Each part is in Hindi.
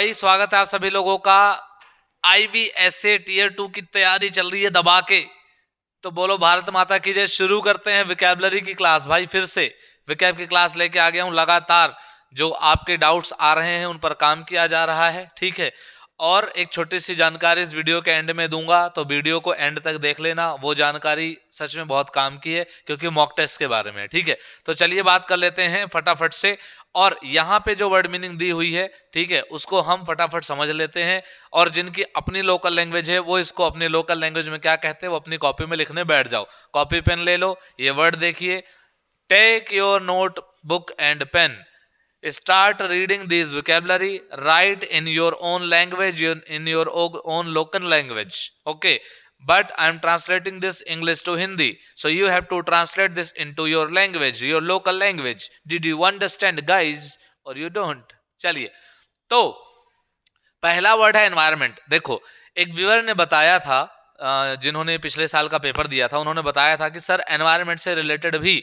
भाई स्वागत है आप सभी लोगों का। IBSA टीयर 2 की तैयारी चल रही है दबा के। तो बोलो भारत माता की जय। शुरू करते हैं विकैबुलरी की क्लास। भाई फिर से विकैब की क्लास लेके आ गया हूं। लगातार जो आपके डाउट्स आ रहे हैं उन पर काम किया जा रहा है, ठीक है। और एक छोटी सी जानकारी इस वीडियो के एंड में दूंगा, तो वीडियो को एंड तक देख लेना। वो जानकारी सच में बहुत काम की है क्योंकि मॉक टेस्ट के बारे में, ठीक है। तो चलिए बात कर लेते हैं फटाफट से। और यहाँ पे जो वर्ड मीनिंग दी हुई है, ठीक है, उसको हम फटाफट समझ लेते हैं। और जिनकी अपनी लोकल लैंग्वेज है वो इसको अपनी लोकल लैंग्वेज में क्या कहते हैं वो अपनी कॉपी में लिखने बैठ जाओ। कॉपी पेन ले लो, ये वर्ड देखिए। Take your notebook and pen, start reading these vocabulary, write in your own language, in your own local language, okay. But I'm translating this English to Hindi, so you have to translate this into your language, your local language. Did you understand guys or you don't? चलिए, तो पहला वर्ड है एनवायरमेंट। देखो, एक व्यूअर ने बताया था, जिन्होंने पिछले साल का पेपर दिया था, उन्होंने बताया था कि सर एनवायरमेंट से रिलेटेड भी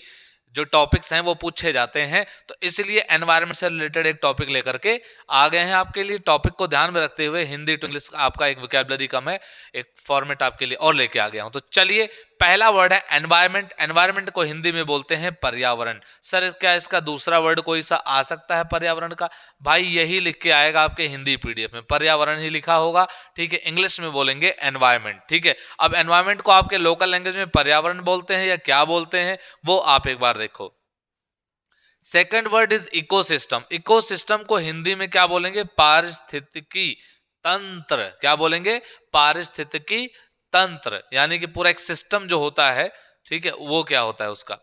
जो टॉपिक्स हैं वो पूछे जाते हैं। तो इसलिए एनवायरमेंट से रिलेटेड एक टॉपिक लेकर के आ गए हैं आपके लिए। टॉपिक को ध्यान में रखते हुए हिंदी टू इंग्लिश आपका एक वोकैबुलरी का मैं एक फॉर्मेट आपके लिए और लेके आ गया हूं। तो चलिए, पहला वर्ड है एनवायरमेंट। एनवायरमेंट को हिंदी में बोलते हैं पर्यावरण। सर क्या इसका दूसरा वर्ड कोई सा आ सकता है पर्यावरण का? भाई यही लिख के आएगा आपके हिंदी पीडीएफ में, पर्यावरण ही लिखा होगा, ठीक है। इंग्लिश में बोलेंगे एनवायरमेंट, ठीक है। अब एनवायरमेंट को आपके लोकल लैंग्वेज में पर्यावरण बोलते हैं या क्या बोलते हैं वो आप एक बार देखो। Second word is ecosystem. Ecosystem को हिंदी में क्या बोलेंगे? पारिस्थितिकी तंत्र। क्या बोलेंगे? पारिस्थितिकी तंत्र, यानी कि पूरा एक सिस्टम जो होता है, ठीक है, वो क्या होता है उसका।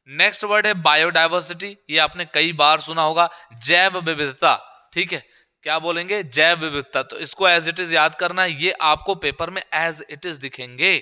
नेक्स्ट वर्ड है बायोडाइवर्सिटी। ये आपने कई बार सुना होगा, जैव विविधता, ठीक है। क्या बोलेंगे? जैव विविधता। तो इसको एज इट इज याद करना है, ये आपको पेपर में एज इट इज दिखेंगे,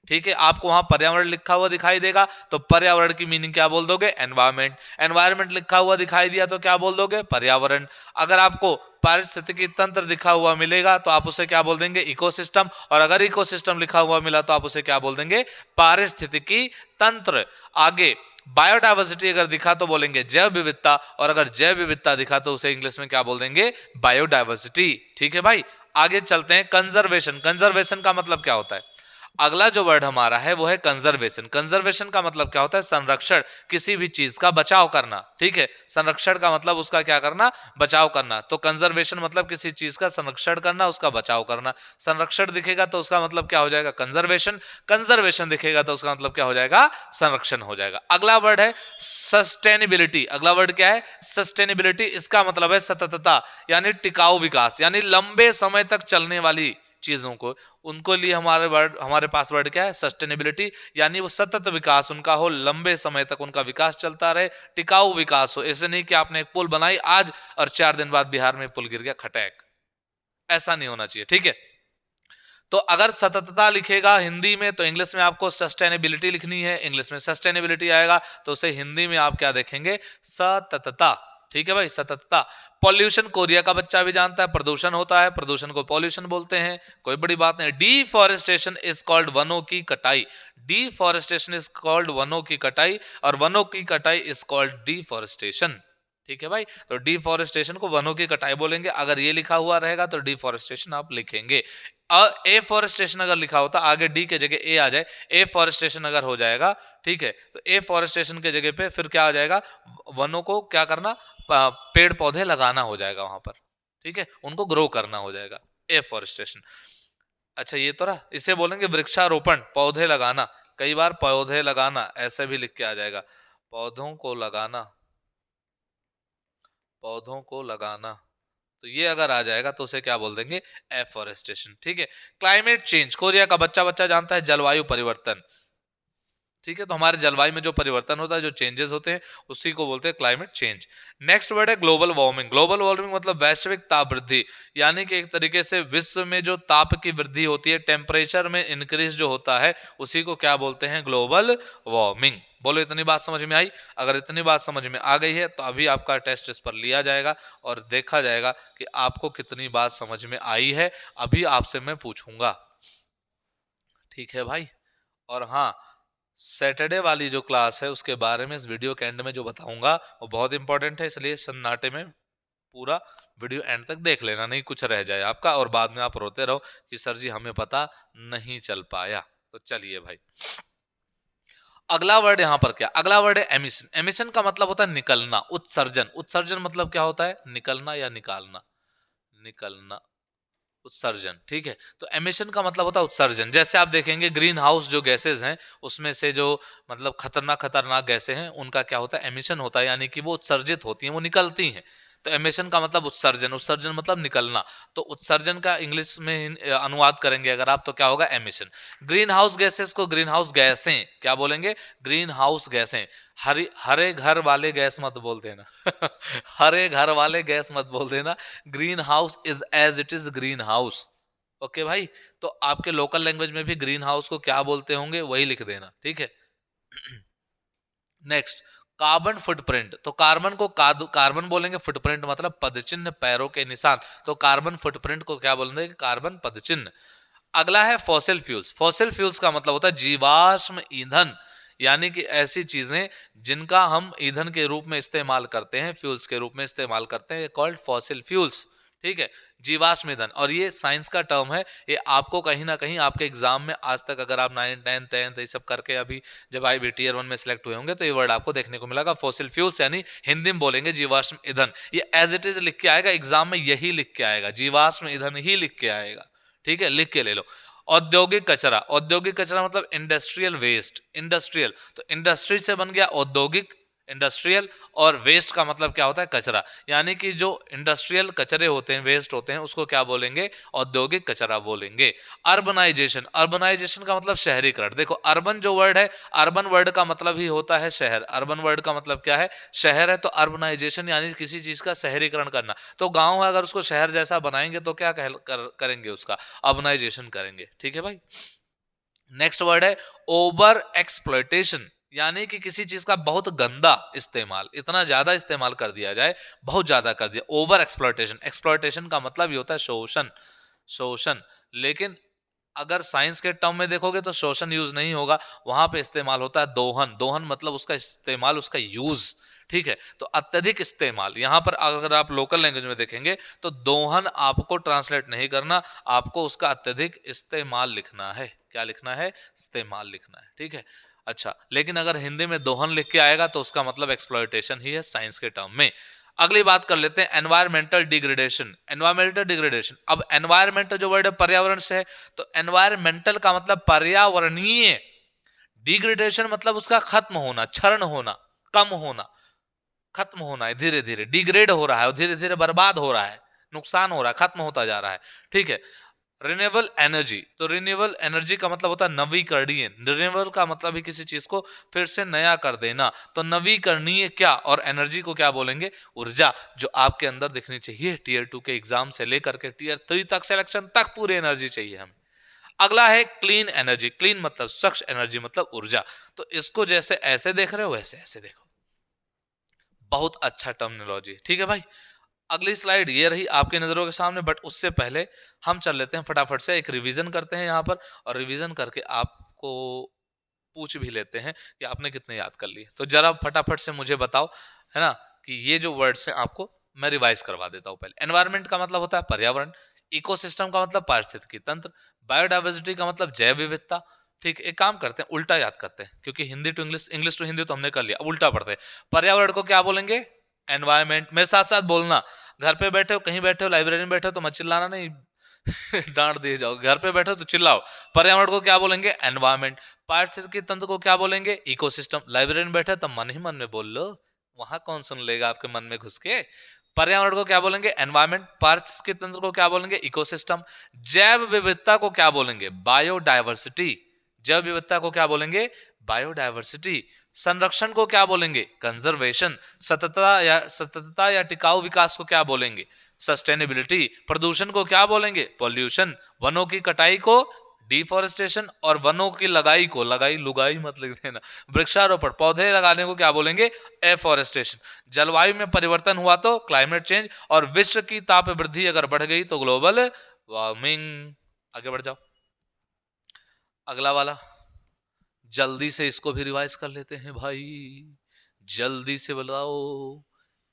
ठीक है। आपको वहां पर्यावरण लिखा हुआ दिखाई देगा तो पर्यावरण की मीनिंग क्या बोल दोगे? एनवायरमेंट। एनवायरमेंट लिखा हुआ दिखाई दिया तो क्या बोल दोगे? पर्यावरण। अगर आपको पारिस्थितिकी तंत्र दिखा हुआ मिलेगा तो आप उसे क्या बोल देंगे? इकोसिस्टम। और अगर इकोसिस्टम लिखा हुआ मिला तो आप उसे क्या बोल देंगे? पारिस्थितिकी तंत्र। आगे बायोडाइवर्सिटी अगर दिखा तो बोलेंगे जैव विविधता, और अगर जैव विविधता दिखा तो उसे इंग्लिश में क्या बोल देंगे? बायोडाइवर्सिटी, ठीक है भाई। आगे चलते हैं, कंजर्वेशन। कंजर्वेशन का मतलब क्या होता है? अगला जो वर्ड हमारा है वो है कंजर्वेशन। कंजर्वेशन का मतलब क्या होता है? संरक्षण, किसी भी चीज का बचाव करना, ठीक है। संरक्षण का मतलब उसका क्या करना? बचाव करना। तो कंजर्वेशन मतलब किसी चीज का संरक्षण करना, उसका बचाव करना। संरक्षण दिखेगा तो उसका मतलब क्या हो जाएगा? कंजर्वेशन। कंजर्वेशन दिखेगा तो उसका मतलब क्या हो जाएगा? संरक्षण हो जाएगा। अगला वर्ड है सस्टेनेबिलिटी। अगला वर्ड क्या है? सस्टेनेबिलिटी। इसका मतलब है सततता, यानी टिकाऊ विकास, यानी लंबे समय तक चलने वाली चीजों को, उनको लिए हमारे पास वर्ड क्या है? सस्टेनेबिलिटी। यानी वो सतत विकास उनका हो, लंबे समय तक उनका विकास चलता रहे, टिकाऊ विकास हो। ऐसे नहीं कि आपने एक पुल बनाई आज और 4 दिन बाद बिहार में पुल गिर गया खटैक, ऐसा नहीं होना चाहिए, ठीक है। तो अगर सततता लिखेगा हिंदी में तो इंग्लिश में आपको सस्टेनेबिलिटी लिखनी है। इंग्लिश में सस्टेनेबिलिटी आएगा तो उसे हिंदी में आप क्या देखेंगे? सततता, ठीक है भाई, सततता। पॉल्यूशन कोरिया का बच्चा भी जानता है, प्रदूषण होता है, प्रदूषण को पॉल्यूशन बोलते हैं, कोई बड़ी बात नहीं। डिफॉरेस्टेशन इज कॉल्ड वनों की कटाई। डिफॉरेस्टेशन इज कॉल्ड वनों की कटाई, और वनों की कटाई इज कॉल्ड डिफॉरेस्टेशन, ठीक है भाई। तो डिफॉरेस्टेशन को वनों की कटाई बोलेंगे। अगर ये लिखा हुआ रहेगा तो डिफॉरेस्टेशन आप लिखेंगे। एफॉरेस्टेशन अगर लिखा होता, आगे डी के जगह ए आ जाए, एफॉरेस्टेशन अगर हो जाएगा, ठीक है, तो एफॉरेस्टेशन के जगह पे फिर क्या आ जाएगा? वनों को क्या करना? पेड़ पौधे लगाना हो जाएगा वहां पर, ठीक है, उनको ग्रो करना हो जाएगा, एफॉरेस्टेशन। अच्छा ये तो रहा, इसे बोलेंगे वृक्षारोपण, पौधे लगाना। कई बार पौधे लगाना ऐसे भी लिख के आ जाएगा, पौधों को लगाना, पौधों को लगाना। तो ये अगर आ जाएगा तो उसे क्या बोल देंगे? एफॉरेस्टेशन, ठीक है। क्लाइमेट चेंज, कोरिया का बच्चा बच्चा जानता है, जलवायु परिवर्तन, ठीक है। तो हमारे जलवायु में जो परिवर्तन होता है, जो चेंजेस होते हैं, उसी को बोलते हैं क्लाइमेट चेंज। नेक्स्ट वर्ड है ग्लोबल वार्मिंग। ग्लोबल वार्मिंग मतलब वैश्विक ताप वृद्धि, यानी कि एक तरीके से विश्व में जो ताप की वृद्धि होती है, टेम्परेचर में इंक्रीज जो होता है, उसी को क्या बोलते हैं? Global warming. बोलो इतनी बात समझ में आई? अगर इतनी बात समझ में आ गई है तो अभी आपका टेस्ट इस पर लिया जाएगा और देखा जाएगा कि आपको कितनी बात समझ में आई है। अभी आपसे मैं पूछूंगा, ठीक है भाई। और हाँ, सैटरडे वाली जो क्लास है उसके बारे में इस वीडियो के एंड में जो बताऊंगा वो बहुत इंपॉर्टेंट है, इसलिए सन्नाटे में पूरा वीडियो एंड तक देख लेना, नहीं कुछ रह जाए आपका और बाद में आप रोते रहो कि सर जी हमें पता नहीं चल पाया। तो चलिए भाई, अगला वर्ड यहां पर क्या, अगला वर्ड है एमिशन। एमिशन का मतलब होता है निकलना, उत्सर्जन। उत्सर्जन मतलब क्या होता है, निकलना या निकालना, निकलना, उत्सर्जन। ठीक है, तो एमिशन का मतलब होता है उत्सर्जन। जैसे आप देखेंगे ग्रीन हाउस जो गैसेस हैं उसमें से जो मतलब खतरनाक खतरनाक गैसें हैं उनका क्या होता है, एमिशन होता है, यानी कि वो उत्सर्जित होती हैं, वो निकलती हैं। तो एमिशन का मतलब उत्सर्जन, उत्सर्जन मतलब निकलना। तो उत्सर्जन का इंग्लिश में अनुवाद करेंगे अगर आप तो क्या होगा, एमिशन। ग्रीन हाउस गैसेस को ग्रीन हाउस गैसें क्या बोलेंगे, ग्रीन हाउस गैसें। हरे घर वाले गैस मत बोल देना हरे घर वाले गैस मत बोल देना। Greenhouse is as it is greenhouse. Okay भाई, तो आपके लोकल लैंग्वेज में भी ग्रीन हाउस को क्या बोलते होंगे वही लिख देना, ठीक है। Next, carbon footprint. तो कार्बन को कार्बन बोलेंगे, फुटप्रिंट मतलब पदचिन्ह, पैरों के निशान। तो कार्बन फुटप्रिंट को क्या बोलेंगे, कार्बन पदचिन्ह। अगला है फॉसिल फ्यूल्स। फॉसिल फ्यूल्स का मतलब होता है जीवाश्म ईंधन, यानी कि ऐसी चीजें जिनका हम ईंधन के रूप में इस्तेमाल करते हैं, फ्यूल्स के रूप में इस्तेमाल करते हैं, कॉल्ड फॉसिल फ्यूल्स। ठीक है, जीवाश्म ईंधन। और ये साइंस का टर्म है, ये आपको कहीं ना कहीं आपके एग्जाम में आज तक अगर आप 9th 10th 10th ये सब करके अभी जब आई टीयर 1 में सिलेक्ट हुए होंगे तो ये वर्ड आपको देखने को मिलेगा, फॉसिल फ्यूल्स, यानी हिंदी में बोलेंगे जीवाश्म ईंधन। ये एज इट इज लिख के आएगा एग्जाम में, यही लिख के आएगा, जीवाश्म ईंधन ही लिख के आएगा। ठीक है, लिख के ले लो। औद्योगिक कचरा, औद्योगिक कचरा मतलब इंडस्ट्रियल वेस्ट, इंडस्ट्रियल, तो इंडस्ट्री से बन गया औद्योगिक, इंडस्ट्रियल। और वेस्ट का मतलब क्या होता है, कचरा, यानी कि जो इंडस्ट्रियल कचरे होते हैं, वेस्ट होते हैं, उसको क्या बोलेंगे, औद्योगिक कचरा बोलेंगे। अर्बनाइजेशन, अर्बनाइजेशन का मतलब शहरीकरण। देखो अर्बन जो वर्ड है, अर्बन वर्ड का मतलब ही होता है शहर, अर्बन वर्ड का मतलब क्या है, शहर है। तो अर्बनाइजेशन यानी किसी चीज का शहरीकरण करना। तो गांव है, अगर उसको शहर जैसा बनाएंगे तो क्या करेंगे, उसका अर्बनाइजेशन करेंगे। ठीक है भाई। नेक्स्ट वर्ड है ओवर एक्सप्लॉयटेशन, यानी कि किसी चीज का बहुत गंदा इस्तेमाल, इतना ज्यादा इस्तेमाल कर दिया जाए, बहुत ज्यादा कर दिया, ओवर एक्सप्लॉयटेशन। एक्सप्लॉयटेशन का मतलब ये होता है शोषण, शोषण। लेकिन अगर साइंस के टर्म में देखोगे तो शोषण यूज नहीं होगा, वहां पे इस्तेमाल होता है दोहन। दोहन मतलब उसका इस्तेमाल, उसका यूज। ठीक है, तो अत्यधिक इस्तेमाल। यहां पर अगर आप लोकल लैंग्वेज में देखेंगे तो दोहन आपको ट्रांसलेट नहीं करना, आपको उसका अत्यधिक इस्तेमाल लिखना है। क्या लिखना है, इस्तेमाल लिखना है। ठीक है, अच्छा, लेकिन अगर हिंदी में दोहन लिख के आएगा तो उसका मतलब एक्सप्लॉयटेशन ही है साइंस के टर्म में। अगली बात कर लेते हैं एनवायरमेंटल डिग्रेडेशन। एनवायरमेंटल डिग्रेडेशन, अब एनवायरमेंटल जो वर्ड है पर्यावरण से है, तो एनवायरमेंटल का मतलब पर्यावरणीय, डिग्रेडेशन मतलब उसका खत्म होना, क्षरण होना, कम होना, खत्म होना है, धीरे धीरे डिग्रेड हो रहा है, धीरे धीरे बर्बाद हो रहा है, नुकसान हो रहा है, खत्म होता जा रहा है। ठीक है, रिन्यूएबल एनर्जी, तो रिन्यूएबल एनर्जी का मतलब होता है नवीकरणीय। रिन्यूएबल का मतलब ही किसी चीज को फिर से नया कर देना, तो नवीकरणीय क्या, और एनर्जी को क्या बोलेंगे, ऊर्जा, जो आपके अंदर दिखनी चाहिए। टीयर 2 के एग्जाम से लेकर के टीयर 3 तक सिलेक्शन तक पूरी एनर्जी चाहिए हमें। अगला है क्लीन एनर्जी। क्लीन मतलब स्वच्छ, एनर्जी मतलब ऊर्जा। तो इसको जैसे ऐसे देख रहे हो वैसे ऐसे देखो, बहुत अच्छा टर्मिनोलॉजी। ठीक है भाई, अगली स्लाइड ये रही आपकी नजरों के सामने, बट उससे पहले हम चल लेते हैं फटाफट से एक रिवीजन करते हैं यहाँ पर, और रिवीजन करके आपको पूछ भी लेते हैं कि आपने कितने याद कर लिए। तो जरा फटाफट से मुझे बताओ, है ना, कि ये जो वर्ड्स हैं आपको मैं रिवाइज करवा देता हूँ। पहले एनवायरनमेंट का मतलब होता है पर्यावरण, इकोसिस्टम का मतलब पारिस्थितिकी तंत्र, बायोडाइवर्सिटी का मतलब जैव विविधता। ठीक, एक काम करते हैं उल्टा याद करते हैं, क्योंकि Hindi to English, English to Hindi तो हमने कर लिया, अब उल्टा पढ़ते हैं। पर्यावरण को क्या बोलेंगे, एनवायरमेंट। मेरे साथ साथ बोलना, घर पे बैठे हो, कहीं बैठे हो, लाइब्रेरी में बैठे हो तो मत चिल्लाना नहीं डांट दिए जाओ, घर पे बैठे हो तो चिल्लाओ। पर्यावरण को क्या बोलेंगे, एनवायरमेंट। पारिस्थितिकी तंत्र को क्या बोलेंगे, इकोसिस्टम। लाइब्रेरी में बैठे तो मन ही मन में बोल लो, वहां कौन सुन लेगा आपके मन में घुस के। पर्यावरण को क्या बोलेंगे, एनवायरमेंट। पारिस्थितिकी तंत्र को क्या बोलेंगे, इकोसिस्टम। जैव विविधता को क्या बोलेंगे, बायोडाइवर्सिटी। जैव विविधता को क्या बोलेंगे, बायोडाइवर्सिटी। संरक्षण को क्या बोलेंगे, कंजर्वेशन। सततता या टिकाऊ विकास को क्या बोलेंगे, सस्टेनेबिलिटी। प्रदूषण को क्या बोलेंगे, पॉल्यूशन। वनों की कटाई को डिफॉरेस्टेशन, और वनों की लगाई को, लगाई लुगाई मत लिख देना, वृक्षारोपण, पौधे लगाने को क्या बोलेंगे, एफॉरेस्टेशन। जलवायु में परिवर्तन हुआ तो क्लाइमेट चेंज, और विश्व की ताप वृद्धि अगर बढ़ गई तो ग्लोबल वार्मिंग। आगे बढ़ जाओ, अगला वाला, जल्दी से इसको भी रिवाइज कर लेते हैं भाई, जल्दी से बताओ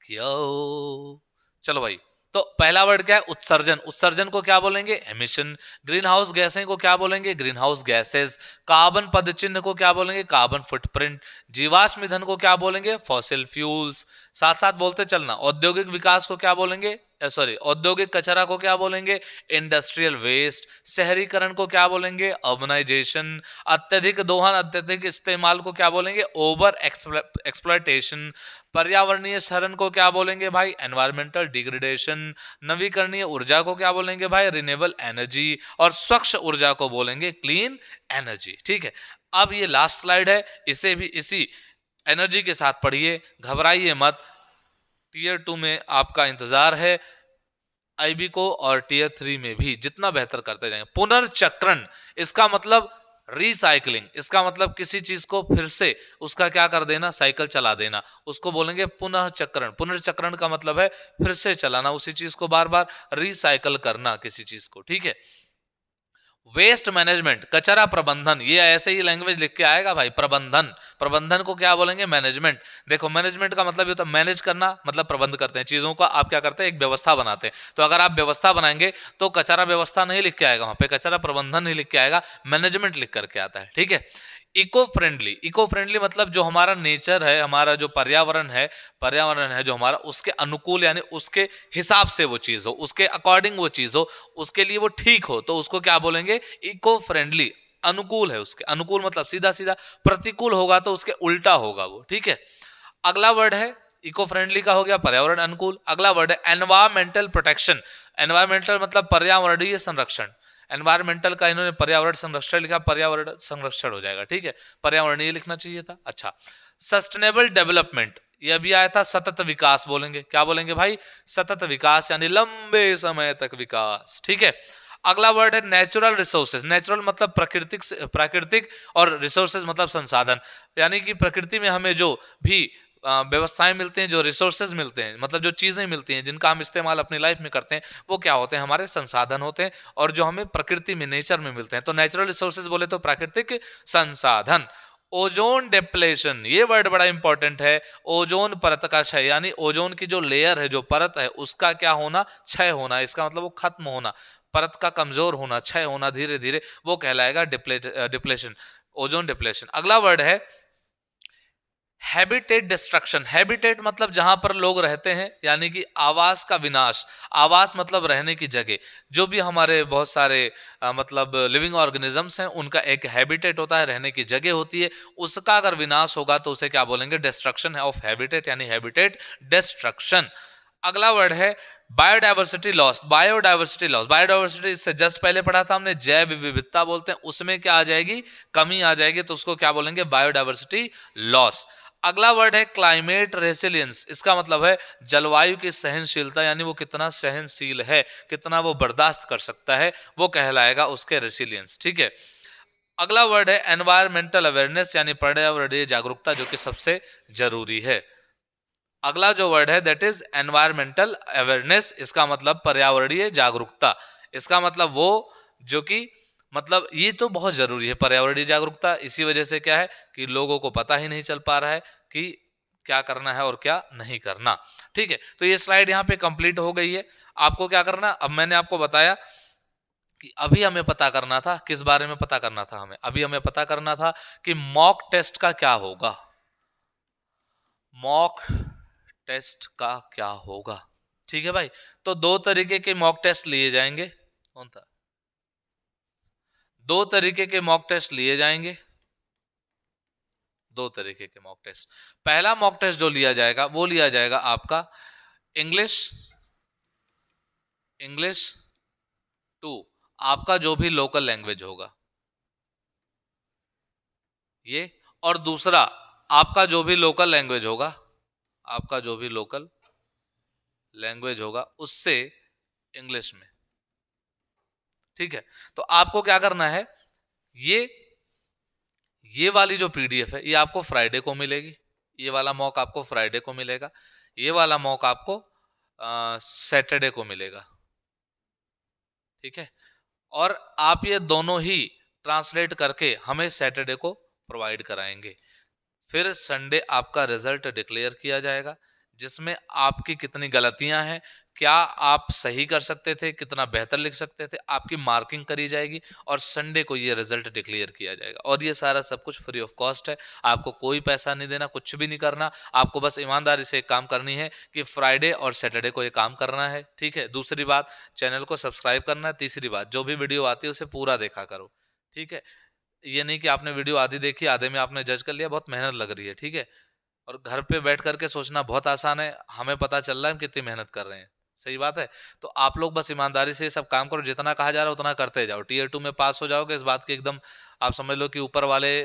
क्या हो, चलो भाई, तो पहला वर्ड क्या है? उत्सर्जन। उत्सर्जन को क्या बोलेंगे? एमिशन। ग्रीन हाउस गैसें को क्या बोलेंगे? Green house gases. कार्बन पद चिन्ह को क्या बोलेंगे? Carbon footprint. जीवाश्म ईंधन को क्या बोलेंगे? Fossil fuels. साथ साथ बोलते चलना। औद्योगिक विकास को क्या बोलेंगे? सॉरी, औद्योगिक कचरा को क्या बोलेंगे? Industrial waste. शहरीकरण को क्या बोलेंगे? अर्बनाइजेशन। अत्यधिक दोहन, अत्यधिक इस्तेमाल को क्या बोलेंगे? Over exploitation. पर्यावरणीय क्षरण को क्या बोलेंगे भाई? Environmental degradation. नवीकरणीय ऊर्जा को क्या बोलेंगे भाई? Renewable energy. और स्वच्छ ऊर्जा को बोलेंगे क्लीन एनर्जी। ठीक है, अब ये लास्ट स्लाइड है, इसे भी इसी एनर्जी के साथ पढ़िए, घबराइए मत। टीयर 2 में आपका इंतजार है आईबी को, और टीयर 3 में भी जितना बेहतर करते जाएंगे। पुनर्चक्रण, इसका मतलब रिसाइकलिंग, इसका मतलब किसी चीज को फिर से उसका क्या कर देना? साइकिल चला देना, उसको बोलेंगे पुनः चक्रण। पुनर्चक्रण का मतलब है फिर से चलाना उसी चीज को, बार बार रिसाइकल करना किसी चीज को। ठीक है, वेस्ट मैनेजमेंट, कचरा प्रबंधन, ये ऐसे ही लैंग्वेज लिख के आएगा भाई। प्रबंधन, प्रबंधन को क्या बोलेंगे? मैनेजमेंट। देखो, मैनेजमेंट का मतलब ये होता है मैनेज करना, मतलब प्रबंध करते हैं चीजों का। आप क्या करते हैं? एक व्यवस्था बनाते हैं। तो अगर आप व्यवस्था बनाएंगे तो कचरा व्यवस्था नहीं लिख के आएगा, वहां पे कचरा प्रबंधन नहीं लिख के आएगा, मैनेजमेंट लिख करके आता है। ठीक है, इको फ्रेंडली, इको फ्रेंडली मतलब जो हमारा नेचर है, हमारा जो पर्यावरण है जो हमारा, उसके अनुकूल, यानी उसके हिसाब से वो चीज हो, उसके अकॉर्डिंग वो चीज हो, उसके लिए वो ठीक हो, तो उसको क्या बोलेंगे? Eco friendly. अनुकूल है उसके, अनुकूल मतलब सीधा सीधा, प्रतिकूल होगा तो उसके उल्टा होगा वो। ठीक है, अगला वर्ड है इको फ्रेंडली का हो गया पर्यावरण अनुकूल। अगला वर्ड है एनवायरमेंटल प्रोटेक्शन। एनवायरमेंटल मतलब पर्यावरणीय संरक्षण। एनवायरमेंटल का इन्होंने पर्यावरण संरक्षण लिखा, पर्यावरण संरक्षण हो जाएगा। ठीक है, पर्यावरणीय लिखना चाहिए था। अच्छा, सस्टेनेबल डेवलपमेंट, ये अभी आया था, सतत विकास बोलेंगे। क्या बोलेंगे भाई? सतत विकास, यानी लंबे समय तक विकास। ठीक है, अगला वर्ड है नेचुरल रिसोर्सेज। नेचुरल मतलब प्राकृतिक, प्राकृतिक, और रिसोर्सेज मतलब संसाधन, यानी कि प्रकृति में हमें जो भी व्यवस्थाएं मिलते हैं, जो रिसोर्सेज मिलते हैं, मतलब जो चीजें मिलती हैं जिनका हम इस्तेमाल अपनी लाइफ में करते हैं, वो क्या होते हैं? हमारे संसाधन होते हैं, और जो हमें प्रकृति में, नेचर में मिलते हैं। तो नेचुरल रिसोर्सेज बोले तो प्राकृतिक संसाधन। ओजोन डिप्लेशन, ये वर्ड बड़ा इंपॉर्टेंट है। ओजोन परत का क्षय, यानी ओजोन की जो लेयर है, जो परत है, उसका क्या होना? क्षय होना। इसका मतलब वो खत्म होना, परत का कमजोर होना, क्षय होना धीरे धीरे, वो कहलाएगा डिप्लेशन, ओजोन डिप्लेशन। अगला वर्ड है हैबिटेट डिस्ट्रक्शन। हैबिटेट मतलब जहां पर लोग रहते हैं, यानी कि आवास का विनाश। आवास मतलब रहने की जगह। जो भी हमारे बहुत सारे मतलब लिविंग ऑर्गेनिजम्स हैं, उनका एक हैबिटेट होता है, रहने की जगह होती है। उसका अगर विनाश होगा तो उसे क्या बोलेंगे? डिस्ट्रक्शन ऑफ हैबिटेट, यानी हैबिटेट डिस्ट्रक्शन। अगला वर्ड है biodiversity loss. Biodiversity loss, biodiversity इससे जस्ट पहले पढ़ा था हमने, जैव विविधता बोलते हैं, उसमें क्या आ जाएगी? कमी आ जाएगी, तो उसको क्या बोलेंगे? Biodiversity loss. अगला वर्ड है क्लाइमेट रेसिलियंस। इसका मतलब है जलवायु की सहनशीलता, यानी वो कितना सहनशील है, कितना वो बर्दाश्त कर सकता है, वो कहलाएगा उसके रेसिलियंस। ठीक है, अगला वर्ड है एनवायरमेंटल अवेयरनेस, यानी पर्यावरणीय जागरूकता, जो कि सबसे जरूरी है। अगला जो वर्ड है दैट इज एनवायरमेंटल अवेयरनेस। इसका मतलब पर्यावरणीय जागरूकता। इसका मतलब वो जो कि, मतलब ये तो बहुत जरूरी है पर्यावरणीय जागरूकता। इसी वजह से क्या है कि लोगों को पता ही नहीं चल पा रहा है कि क्या करना है और क्या नहीं करना। ठीक है, तो ये स्लाइड यहाँ पे कंप्लीट हो गई है। आपको क्या करना, अब मैंने आपको बताया कि अभी हमें पता करना था, किस बारे में पता करना था हमें? अभी हमें पता करना था कि मॉक टेस्ट का क्या होगा। मॉक टेस्ट का क्या होगा? ठीक है भाई, तो दो तरीके के मॉक टेस्ट लिए जाएंगे। कौन था? दो तरीके के मॉक टेस्ट लिए जाएंगे, दो तरीके के मॉक टेस्ट। पहला मॉक टेस्ट जो लिया जाएगा वो लिया जाएगा आपका इंग्लिश, इंग्लिश 2, आपका जो भी लोकल लैंग्वेज होगा ये, और दूसरा आपका जो भी लोकल लैंग्वेज होगा, आपका जो भी लोकल लैंग्वेज होगा उससे इंग्लिश में। ठीक है, तो आपको क्या करना है, ये वाली जो पीडीएफ है ये आपको फ्राइडे को मिलेगी, ये वाला मॉक आपको फ्राइडे को मिलेगा, ये वाला मॉक आपको सैटरडे को मिलेगा। ठीक है, और आप ये दोनों ही ट्रांसलेट करके हमें सैटरडे को प्रोवाइड कराएंगे। फिर संडे आपका रिजल्ट डिक्लेयर किया जाएगा, जिसमें आपकी कितनी गलतियां हैं, क्या आप सही कर सकते थे, कितना बेहतर लिख सकते थे, आपकी मार्किंग करी जाएगी और संडे को ये रिजल्ट डिक्लेयर किया जाएगा। और ये सारा सब कुछ फ्री ऑफ कॉस्ट है, आपको कोई पैसा नहीं देना, कुछ भी नहीं करना, आपको बस ईमानदारी से एक काम करनी है कि फ्राइडे और सैटरडे को ये काम करना है, ठीक है। दूसरी बात, चैनल को सब्सक्राइब करना है। तीसरी बात, जो भी वीडियो आती है उसे पूरा देखा करो, ठीक है। ये नहीं कि आपने वीडियो आधी देखी, आधे में आपने जज कर लिया, बहुत मेहनत लग रही है, ठीक है। और घर पे बैठ करके सोचना बहुत आसान है, हमें पता चल रहा है हम कितनी मेहनत कर रहे हैं, सही बात है। तो आप लोग बस ईमानदारी से सब काम करो, जितना कहा जा रहा है उतना करते जाओ, टीयर 2 में पास हो जाओगे, इस बात की एकदम आप समझ लो कि ऊपर वाले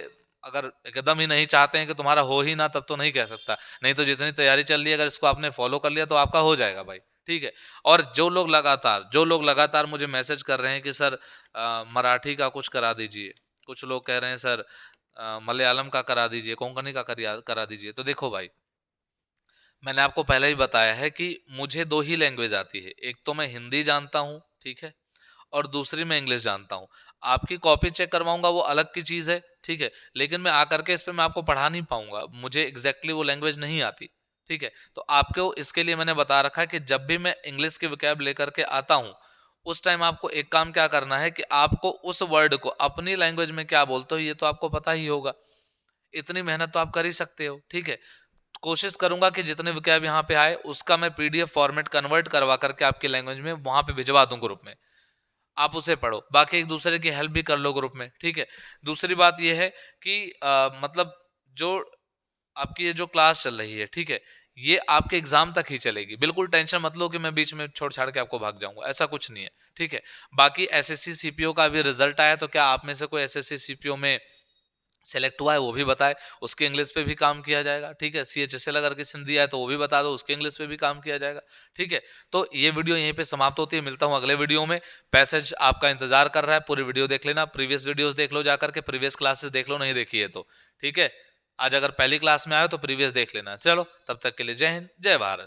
अगर एकदम ही नहीं चाहते हैं कि तुम्हारा हो ही ना, तब तो नहीं कह सकता। नहीं तो जितनी तैयारी चल रही है, अगर इसको आपने फॉलो कर लिया तो आपका हो जाएगा भाई, ठीक है। और जो लोग लगातार मुझे मैसेज कर रहे हैं कि सर मराठी का कुछ करा दीजिए, कुछ लोग कह रहे हैं सर मलयालम का करा दीजिए, कोंकणी का करा दीजिए। तो देखो भाई, मैंने आपको पहले ही बताया है कि मुझे दो ही लैंग्वेज आती है, एक तो मैं हिंदी जानता हूँ, ठीक है, और दूसरी मैं इंग्लिश जानता हूँ। आपकी कॉपी चेक करवाऊंगा वो अलग की चीज़ है, ठीक है, लेकिन मैं आकर के इस पे मैं आपको पढ़ा नहीं पाऊंगा, मुझे एग्जैक्टली वो लैंग्वेज नहीं आती, ठीक है। तो आपको इसके लिए मैंने बता रखा है कि जब भी मैं इंग्लिश के विकैब लेकर के आता हूँ, उस टाइम आपको एक काम क्या करना है कि आपको उस वर्ड को अपनी लैंग्वेज में क्या बोलते हो ये तो आपको पता ही होगा, इतनी मेहनत तो आप कर ही सकते हो, ठीक है। कोशिश करूंगा कि जितने विकैब यहाँ पे आए उसका मैं पीडीएफ फॉर्मेट कन्वर्ट करवा करके आपकी लैंग्वेज में वहां पे भिजवा दूं ग्रुप में, आप उसे पढ़ो, बाकी एक दूसरे की हेल्प भी कर लो ग्रुप में, ठीक है। दूसरी बात यह है कि मतलब जो आपकी ये जो क्लास चल रही है, ठीक है, ये आपके एग्जाम तक ही चलेगी, बिल्कुल टेंशन मत लो कि मैं बीच में छोड़ छाड़ के आपको भाग जाऊंगा, ऐसा कुछ नहीं है, ठीक है। बाकी एसएससी सीपीओ का भी रिजल्ट आया, तो क्या आप में से कोई एसएससी सीपीओ में सेलेक्ट हुआ है वो भी बताए, उसके इंग्लिश पे भी काम किया जाएगा, ठीक है। सीएचएसएल अगर किसी ने दिया है तो वो भी बता दो, उसके इंग्लिश पे भी काम किया जाएगा, ठीक है। तो ये वीडियो यहीं पे समाप्त होती है, मिलता हूं अगले वीडियो में। पैसेज आपका इंतजार कर रहा है, पूरी वीडियो देख लेना, प्रीवियस वीडियोस देख लो, जाकर के प्रीवियस क्लासेस देख लो, नहीं देखी है तो, ठीक है। आज अगर पहली क्लास में आए तो प्रीवियस देख लेना। चलो तब तक के लिए जय हिंद, जय भारत।